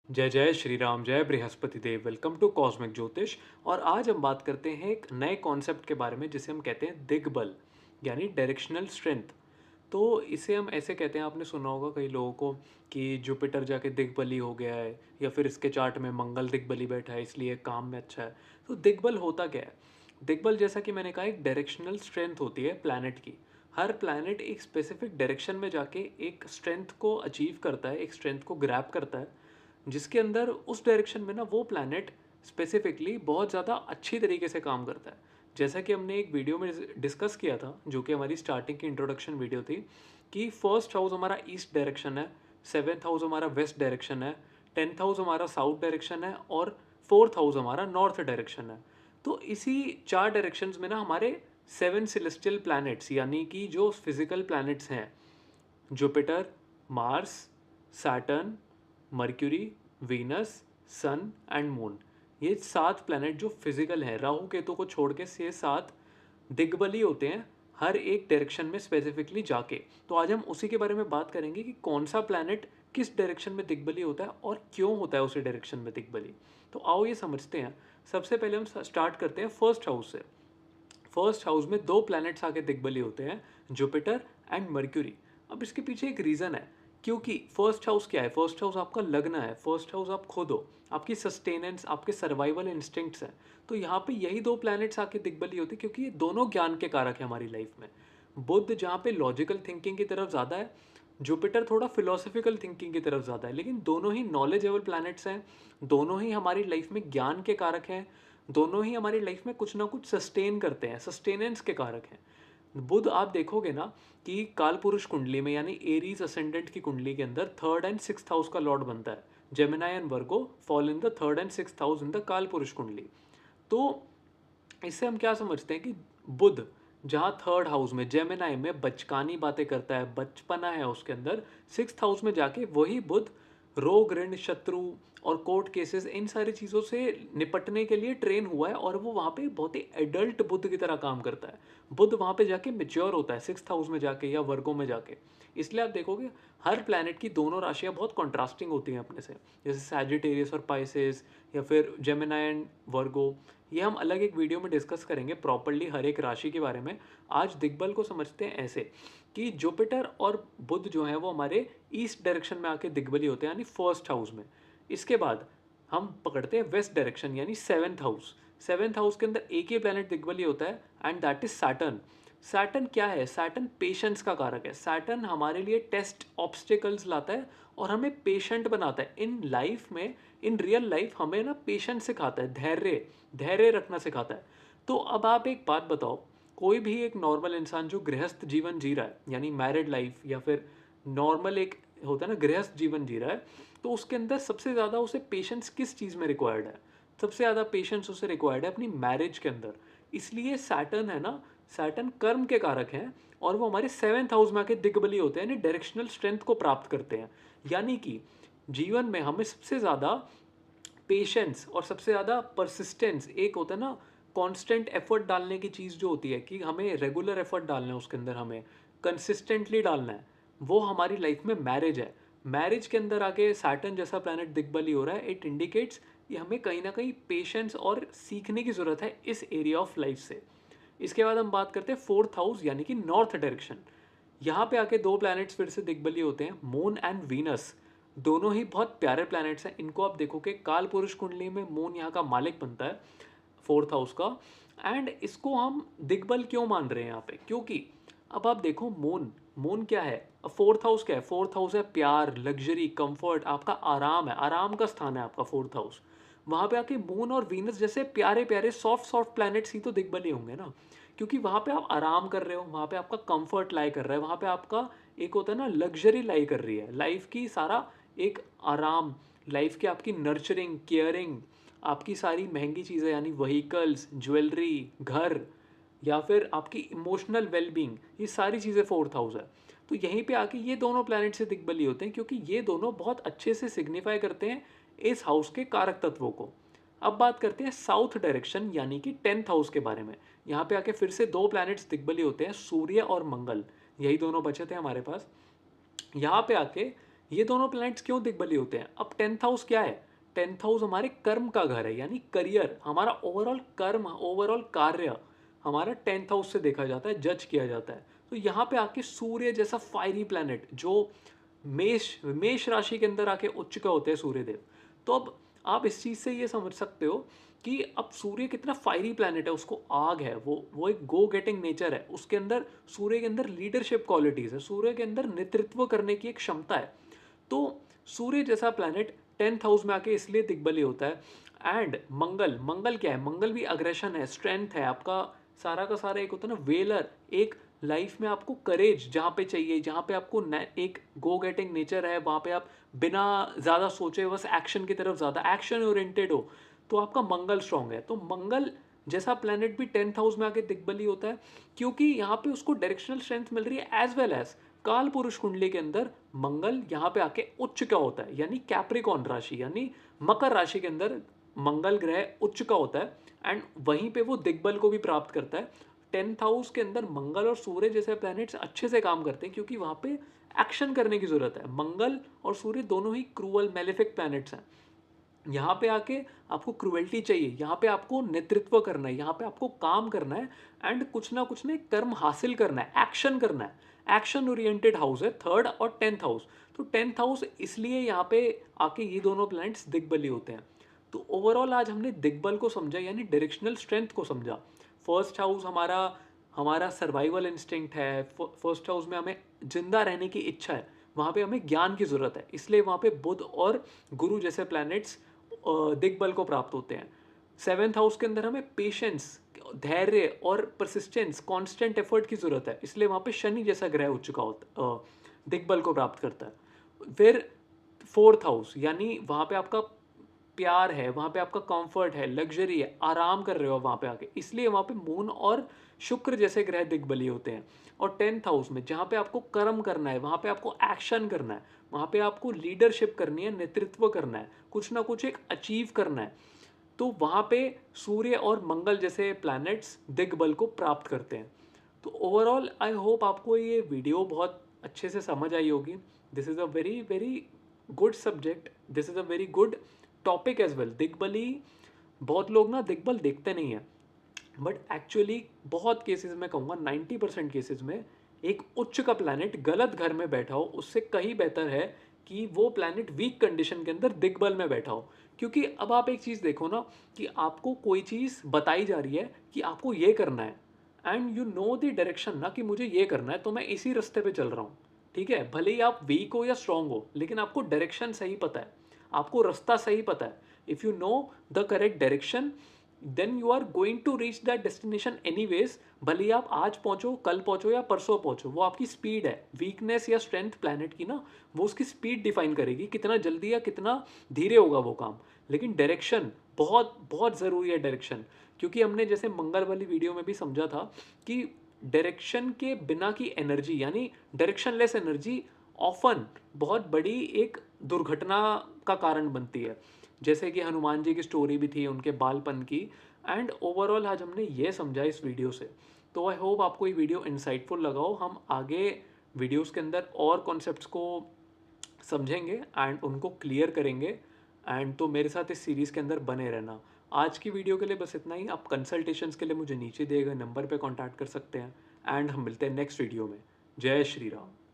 जय जय श्री राम, जय बृहस्पति देव। वेलकम टू कॉस्मिक ज्योतिष। और आज हम बात करते हैं एक नए कॉन्सेप्ट के बारे में जिसे हम कहते हैं दिग्बल, यानी डायरेक्शनल स्ट्रेंथ। तो इसे हम ऐसे कहते हैं, आपने सुना होगा कई लोगों को कि जुपिटर जाके दिग्बली हो गया है, या फिर इसके चार्ट में मंगल दिग्बली बैठा है इसलिए काम में अच्छा है। तो दिग्बल होता क्या है? दिग्बल, जैसा कि मैंने कहा, एक डायरेक्शनल स्ट्रेंथ होती है प्लैनेट की। हर प्लैनेट एक स्पेसिफिक डायरेक्शन में जाके एक स्ट्रेंथ को अचीव करता है, एक स्ट्रेंथ को ग्रैब करता है, जिसके अंदर उस डायरेक्शन में ना वो प्लैनेट स्पेसिफिकली बहुत ज़्यादा अच्छी तरीके से काम करता है। जैसा कि हमने एक वीडियो में डिस्कस किया था, जो कि हमारी स्टार्टिंग की इंट्रोडक्शन वीडियो थी, कि फर्स्ट हाउस हमारा ईस्ट डायरेक्शन है, सेवेंथ हाउस हमारा वेस्ट डायरेक्शन है, टेंथ हाउस हमारा साउथ डायरेक्शन है, और फोर्थ हाउस हमारा नॉर्थ डायरेक्शन है। तो इसी चार डायरेक्शंस में ना हमारे सेवन सिलेस्टियल प्लैनेट्स, यानी कि जो फिजिकल प्लैनेट्स हैं, Jupiter, Mars, Saturn, Mercury, Venus, sun and moon, ये सात प्लैनेट जो फिजिकल हैं, राहु केतु को छोड़ के ये सात दिग्बली होते हैं, हर एक डायरेक्शन में स्पेसिफिकली जाके। तो आज हम उसी के बारे में बात करेंगे कि कौन सा प्लैनेट किस डायरेक्शन में दिग्बली होता है और क्यों होता है उसी डायरेक्शन में दिग्बली। तो आओ ये समझते हैं। सबसे पहले हम स्टार्ट करते हैं फर्स्ट हाउस से। फर्स्ट हाउस में दो प्लैनेट्स आके दिग्बली होते हैं, जुपिटर एंड मर्क्यूरी। अब इसके पीछे एक रीज़न है, क्योंकि फर्स्ट हाउस क्या है? फर्स्ट हाउस आपका लग्न है, फर्स्ट हाउस आप खुद हो, आपकी सस्टेनेंस, आपके सर्वाइवल इंस्टिंक्ट्स हैं। तो यहाँ पे यही दो प्लैनेट्स आके दिग्बली होते हैं, क्योंकि ये दोनों ज्ञान के कारक हैं हमारी लाइफ में। बुध जहाँ पे लॉजिकल थिंकिंग की तरफ ज़्यादा है, जुपिटर थोड़ा फिलोसफिकल थिंकिंग की तरफ ज़्यादा है, लेकिन दोनों ही नॉलेजेबल प्लैनेट्स हैं, दोनों ही हमारी लाइफ में ज्ञान के कारक हैं, दोनों ही हमारी लाइफ में कुछ ना कुछ सस्टेन करते हैं, सस्टेनेंस के कारक हैं। बुध आप देखोगे ना कि काल पुरुष कुंडली में, यानी एरीज असेंडेंट की कुंडली के अंदर थर्ड एंड सिक्स्थ हाउस का लॉर्ड बनता है। Gemini and Virgo fall in the third and sixth house in the काल पुरुष कुंडली। तो इससे हम क्या समझते हैं कि बुध जहाँ थर्ड हाउस में जेमिनाई में बचकानी बातें करता है, बचपना है उसके अंदर, सिक्स्थ हाउस में जाके वही बुध रोग, ऋण, शत्रु और कोर्ट केसेस, इन सारी चीज़ों से निपटने के लिए ट्रेन हुआ है, और वो वहाँ पे बहुत ही एडल्ट बुद्ध की तरह काम करता है। बुद्ध वहाँ पे जाके मेच्योर होता है सिक्स्थ हाउस में जाके या वर्गों में जाके। इसलिए आप देखोगे हर प्लैनेट की दोनों राशियाँ बहुत कॉन्ट्रास्टिंग होती हैं अपने से, जैसे सैजिटेरियस और पाइसेस, या फिर जेमिनाई एंड वर्गो। ये हम अलग एक वीडियो में डिस्कस करेंगे प्रॉपरली हर एक राशि के बारे में। आज दिग्बल को समझते हैं ऐसे कि जुपिटर और बुध जो है वो हमारे ईस्ट डायरेक्शन में आके दिग्बली होते हैं, यानी फर्स्ट हाउस में। इसके बाद हम पकड़ते हैं वेस्ट डायरेक्शन, यानी सेवेंथ हाउस। सेवेंथ हाउस के अंदर एक ही प्लैनेट दिग्बली होता है, and that is Saturn. Saturn क्या है? सैटर्न पेशेंस का कारक है। सैटर्न हमारे लिए टेस्ट, ऑब्स्टिकल्स लाता है और हमें पेशेंट बनाता है इन लाइफ में। इन रियल लाइफ हमें ना पेशेंस सिखाता है, धैर्य, धैर्य रखना सिखाता है। तो अब आप एक बात बताओ, कोई भी एक नॉर्मल इंसान जो गृहस्थ जीवन जी रहा है, यानी मैरिड लाइफ, या फिर नॉर्मल एक होता है ना गृहस्थ जीवन जी रहा है, तो उसके अंदर सबसे ज़्यादा उसे पेशेंस किस चीज़ में रिक्वायर्ड है? सबसे ज़्यादा पेशेंस उसे रिक्वायर्ड है अपनी मैरिज के अंदर। इसलिए सैटर्न है ना, सैटर्न कर्म के कारक हैं, और वो हमारे सेवेंथ हाउस में आके दिग्बली होते हैं, यानी डायरेक्शनल स्ट्रेंथ को प्राप्त करते हैं। यानी कि जीवन में हमें सबसे ज़्यादा पेशेंस और सबसे ज़्यादा परसिस्टेंस, एक होता है ना कांस्टेंट एफर्ट डालने की चीज़ जो होती है, कि हमें रेगुलर एफर्ट डालना है उसके अंदर, हमें कंसिस्टेंटली डालना है, वो हमारी लाइफ में मैरिज है। मैरिज के अंदर आके सैटर्न जैसा प्लैनेट दिग्बली हो रहा है, इट इंडिकेट्स कि हमें कहीं ना कहीं पेशेंस और सीखने की ज़रूरत है इस एरिया ऑफ लाइफ से। इसके बाद हम बात करते हैं फोर्थ हाउस, यानी कि नॉर्थ डायरेक्शन। यहाँ पे आके दो प्लैनेट्स फिर से दिग्बली होते हैं, मून एंड वीनस। दोनों ही बहुत प्यारे प्लैनेट्स हैं। इनको आप देखोगे काल पुरुष कुंडली में मून यहाँ का मालिक बनता है, फोर्थ हाउस का। एंड इसको हम दिग्बल क्यों मान रहे हैं यहाँ पे? क्योंकि अब आप देखो, मून, मून क्या है? फोर्थ हाउस क्या है? फोर्थ हाउस है प्यार, लग्जरी, कंफर्ट, आपका आराम है, आराम का स्थान है आपका फोर्थ हाउस। वहाँ पे आके मून और वीनस जैसे प्यारे प्यारे सॉफ्ट सॉफ्ट प्लैनेट्स ही तो दिग्बली होंगे ना, क्योंकि वहाँ पे आप आराम कर रहे हो, वहाँ पे आपका कंफर्ट लाई कर रहा है, वहाँ पे आपका एक होता है ना लग्जरी लाई कर रही है, लाइफ की सारा एक आराम, लाइफ की आपकी नर्चरिंग, केयरिंग, आपकी सारी महंगी चीज़ें, यानी व्हीकल्स, ज्वेलरी, घर, या फिर आपकी इमोशनल वेलबींग, ये सारी चीज़ें फोर्थ हाउस है। तो यहीं पे आके ये दोनों प्लैनेट से दिग्बली होते हैं, क्योंकि ये दोनों बहुत अच्छे से सिग्निफाई करते हैं इस हाउस के कारक तत्वों को। अब बात करते हैं साउथ डायरेक्शन, यानी कि टेंथ हाउस के बारे में। यहाँ पे आके फिर से दो प्लैनेट्स दिग्बली होते हैं, सूर्य और मंगल। यही दोनों बचे थे हमारे पास। यहाँ पे आके ये दोनों प्लैनेट्स क्यों दिग्बली होते हैं? अब 10th हाउस क्या है? 10th हाउस हमारे कर्म का घर है, यानी करियर, हमारा ओवरऑल कर्म, ओवरऑल कार्य हमारा 10th हाउस से देखा जाता है, जज किया जाता है। तो यहाँ पे आके सूर्य जैसा फायरी प्लैनेट जो मेष मेष राशि के अंदर आके उच्च का होते हैं सूर्यदेव। तो अब आप इस चीज़ से ये समझ सकते हो कि अब सूर्य कितना फायरी प्लैनेट है, उसको आग है, वो एक गो गेटिंग नेचर है, उसके अंदर, सूर्य के अंदर लीडरशिप क्वालिटीज़ है, सूर्य के अंदर नेतृत्व करने की एक क्षमता है। तो सूर्य जैसा प्लैनेट 10th हाउस में आके इसलिए दिग्बली होता है। एंड मंगल, मंगल क्या है? मंगल भी अग्रेशन है, स्ट्रेंथ है, आपका सारा का सारा एक होता है ना वेलर, एक लाइफ में आपको करेज जहाँ पे चाहिए, जहाँ पे आपको एक गो गेटिंग नेचर है, वहाँ पे आप बिना ज़्यादा सोचे बस एक्शन की तरफ ज़्यादा एक्शन ओरिएंटेड हो, तो आपका मंगल स्ट्रांग है। तो मंगल जैसा प्लैनेट भी 10th हाउस में आके दिग्बली होता है, क्योंकि यहाँ पे उसको डायरेक्शनल स्ट्रेंथ मिल रही है, एज वेल एज काल पुरुष कुंडली के अंदर मंगल यहाँ पे आके उच्च का होता है, यानी कैप्रिकॉन राशि, यानी मकर राशि के अंदर मंगल ग्रह उच्च का होता है। एंड वहीं पे वो दिग्बल को भी प्राप्त करता है। 10th हाउस के अंदर मंगल और सूर्य जैसे प्लैनेट्स अच्छे से काम करते हैं, क्योंकि वहाँ पे एक्शन करने की जरूरत है। मंगल और सूर्य दोनों ही क्रूअल मेलेफिक प्लैनेट्स हैं। यहाँ पे आके आपको क्रुएल्टी चाहिए, यहाँ पे आपको नेतृत्व करना है, यहाँ पे आपको काम करना है, एंड कुछ ना कर्म हासिल करना है, एक्शन करना है। एक्शन ओरिएंटेड हाउस है 3rd और 10th हाउस। तो 10th हाउस इसलिए यहाँ पे आके ये दोनों प्लैनेट्स दिग्बली होते हैं। तो ओवरऑल आज हमने दिग्बल को समझा, यानी डायरेक्शनल स्ट्रेंथ को समझा। फर्स्ट हाउस हमारा हमारा सर्वाइवल इंस्टिंक्ट है। फर्स्ट हाउस में हमें जिंदा रहने की इच्छा है, वहाँ पे हमें ज्ञान की जरूरत है, इसलिए वहाँ पे बुध और गुरु जैसे प्लैनेट्स दिग्बल को प्राप्त होते हैं। 7th हाउस के अंदर हमें पेशेंस, धैर्य और परसिस्टेंस, कांस्टेंट एफर्ट की जरूरत है, इसलिए वहाँ पे शनि जैसा ग्रह उच्च का होता दिग्बल को प्राप्त करता है। फिर 4th हाउस, यानी वहाँ पे आपका प्यार है, वहाँ पे आपका कंफर्ट है, लग्जरी है, आराम कर रहे हो वहाँ पे आके, इसलिए वहाँ पे मून और शुक्र जैसे ग्रह दिग्बली होते हैं। और 10th हाउस में जहाँ पे आपको कर्म करना है, वहाँ पे आपको एक्शन करना है, वहाँ पे आपको लीडरशिप करनी है, नेतृत्व करना है, कुछ ना कुछ एक अचीव करना है, तो वहाँ पे सूर्य और मंगल जैसे प्लैनेट्स दिग्बल को प्राप्त करते हैं। तो ओवरऑल आई होप आपको ये वीडियो बहुत अच्छे से समझ आई होगी। This is a very very good subject, this is a very good topic as well. दिग्बली, बहुत लोग ना दिग्बल देखते नहीं हैं, बट एक्चुअली बहुत केसेस में कहूँगा 90% केसेस में एक उच्च का प्लैनेट गलत घर में बैठा हो, उससे कहीं बेहतर है कि वो प्लैनेट वीक कंडीशन के अंदर दिग्बल में बैठा हो। क्योंकि अब आप एक चीज़ देखो ना, कि आपको कोई चीज़ बताई जा रही है कि आपको ये करना है, and you know the direction ना, कि मुझे ये करना है तो मैं इसी रास्ते पे चल रहा हूँ। ठीक है, भले ही आप वीक हो या स्ट्रांग हो, लेकिन आपको डायरेक्शन सही पता है, आपको रास्ता सही पता है। If you know the correct direction, then you are going to reach that destination anyways. भले ही आप आज पहुंचो, कल पहुंचो या परसों पहुंचो, वो आपकी स्पीड है। वीकनेस या स्ट्रेंथ प्लैनेट की ना, वो उसकी स्पीड डिफाइन करेगी, कितना जल्दी या कितना धीरे होगा वो काम। लेकिन डायरेक्शन बहुत बहुत ज़रूरी है, डायरेक्शन। क्योंकि हमने जैसे मंगल वाली वीडियो में भी समझा था कि डायरेक्शन के बिना की एनर्जी, यानी डायरेक्शनलेस एनर्जी ऑफन बहुत बड़ी एक दुर्घटना का कारण बनती है। जैसे कि हनुमान जी की स्टोरी भी थी उनके बालपन की। एंड ओवरऑल आज हमने ये समझा इस वीडियो से। तो आई होप आपको ये वीडियो इंसाइटफुल लगाओ। हम आगे वीडियोस के अंदर और कॉन्सेप्ट्स को समझेंगे एंड उनको क्लियर करेंगे। एंड तो मेरे साथ इस सीरीज़ के अंदर बने रहना। आज की वीडियो के लिए बस इतना ही। आप कंसल्टेशंस के लिए मुझे नीचे दिए गए नंबर पे कांटेक्ट कर सकते हैं, एंड हम मिलते हैं नेक्स्ट वीडियो में। जय श्री राम।